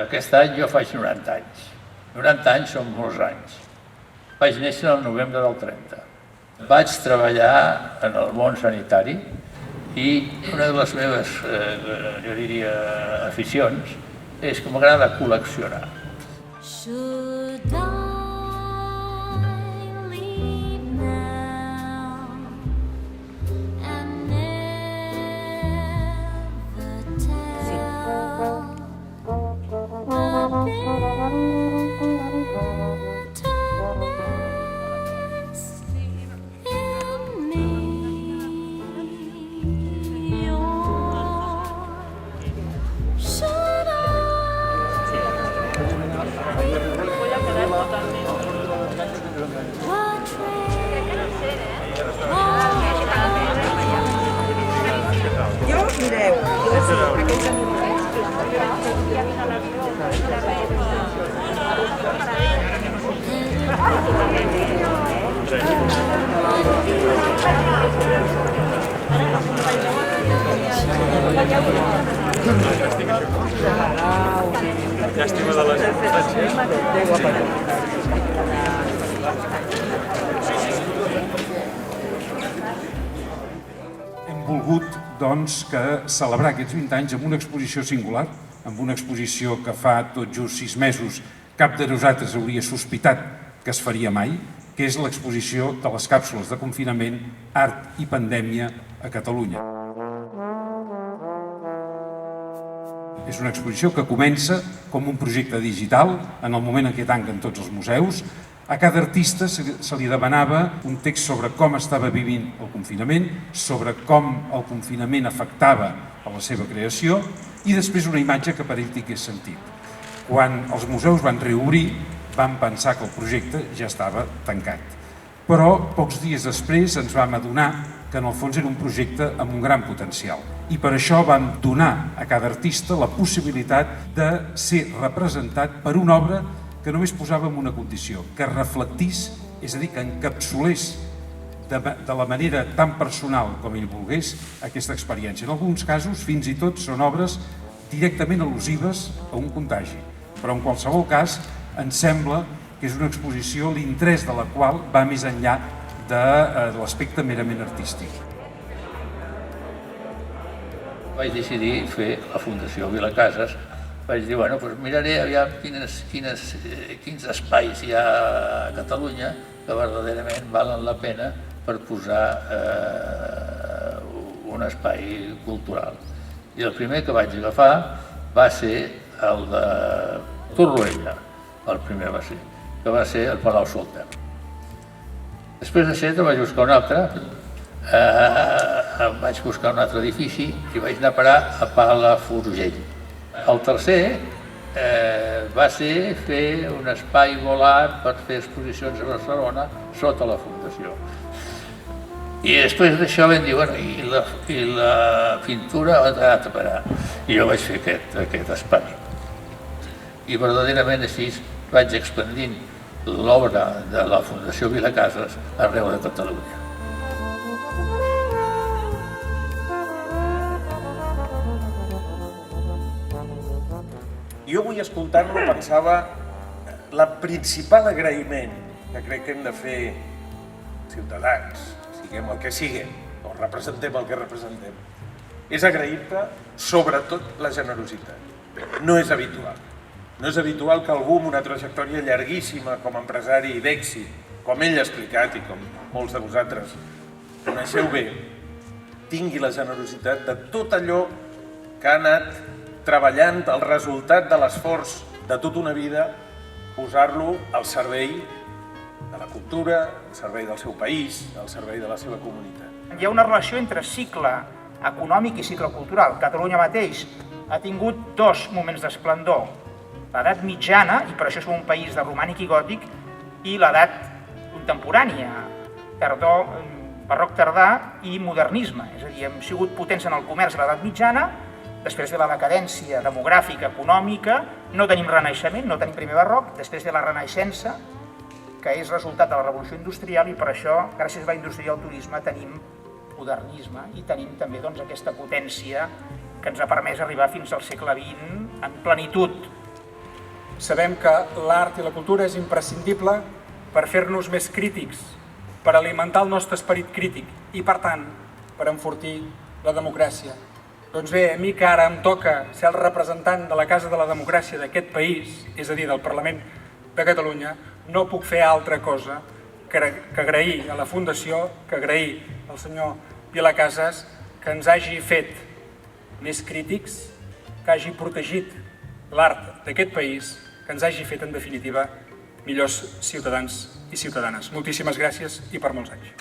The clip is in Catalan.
Aquest any jo faig 90 anys. 90 anys són molts anys. Vaig néixer el novembre del 30. Vaig treballar en el món sanitari i una de les meves, jo diria, aficions és que m'agrada col·leccionar. Mireu, Llàstima de les circumstàncies. Hem volgut, doncs, celebrar aquests 20 anys amb una exposició singular, amb una exposició que fa tot just 6 mesos cap de nosaltres hauria sospitat que es faria mai, que és l'exposició de les càpsules de confinament, art i pandèmia a Catalunya. És una exposició que comença com un projecte digital, en el moment en què tanquen tots els museus. A cada artista se li demanava un text sobre com estava vivint el confinament, sobre com el confinament afectava a la seva creació i després una imatge que per ell tingués sentit. Quan els museus van reobrir, vam pensar que el projecte ja estava tancat. Però pocs dies després ens vam adonar que en el fons era un projecte amb un gran potencial. I per això vam donar a cada artista la possibilitat de ser representat per una obra que només posàvem una condició, que reflectís, és a dir, que encapsulés de la manera tan personal com ell volgués aquesta experiència. En alguns casos, fins i tot, són obres directament al·lusives a un contagi. Però en qualsevol cas, ens sembla que és una exposició l'interès de la qual va més enllà de l'aspecte merament artístic. Vaig decidir fer la Fundació Vilacases. Vaig dir, bueno, doncs miraré aviam quins espais hi ha a Catalunya que verdaderament valen la pena per posar un espai cultural. I el primer que vaig agafar va ser el de Torroella, el primer va ser, que va ser el Palau Solter. Després d'això vaig buscar un altre, vaig buscar un altre edifici i vaig anar a parar a Palafrugell. El tercer va ser fer un espai volat per fer exposicions a Barcelona sota la Fundació. I després d'això vam dir, bueno, i la pintura ha anat a parar. I jo vaig fer aquest espai. I verdaderament així vaig expandint l'obra de la Fundació Vilacases arreu de Catalunya. Jo avui escoltant-lo pensava la principal agraïment que crec que hem de fer ciutadans, siguem el que siguem, o representem el que representem, és agrair-te sobretot la generositat. No és habitual. No és habitual que algú amb una trajectòria llarguíssima com a empresari d'èxit, com ell ha explicat i com molts de vosaltres coneixeu bé, tingui la generositat de tot allò que ha anat treballant el resultat de l'esforç de tota una vida, posar-lo al servei de la cultura, al servei del seu país, al servei de la seva comunitat. hi ha una relació entre cicle econòmic i cicle cultural. Catalunya mateix ha tingut dos moments d'esplendor, l'edat mitjana, i per això som un país de romànic i gòtic, i l'edat contemporània, barroc tardà i modernisme. És a dir, hem sigut potents en el comerç a l'edat mitjana, després de la decadència demogràfica, econòmica, no tenim renaixement, no tenim primer barroc, després de la renaixença, que és resultat de la revolució industrial, i per això, gràcies a la indústria i al turisme, tenim modernisme i tenim també aquesta potència que ens ha permès arribar fins al segle XX en plenitud. sabem que l'art i la cultura és imprescindible per fer-nos més crítics, per alimentar el nostre esperit crític i, per tant, per enfortir la democràcia. Doncs bé, a mi que ara em toca ser el representant de la Casa de la Democràcia d'aquest país, és a dir, del Parlament de Catalunya, no puc fer altra cosa que agrair a la Fundació, que agrair al senyor Vilacases que ens hagi fet més crítics, que hagi protegit l'art d'aquest país, que ens hagi fet, en definitiva, millors ciutadans i ciutadanes. Moltíssimes gràcies i per molts anys.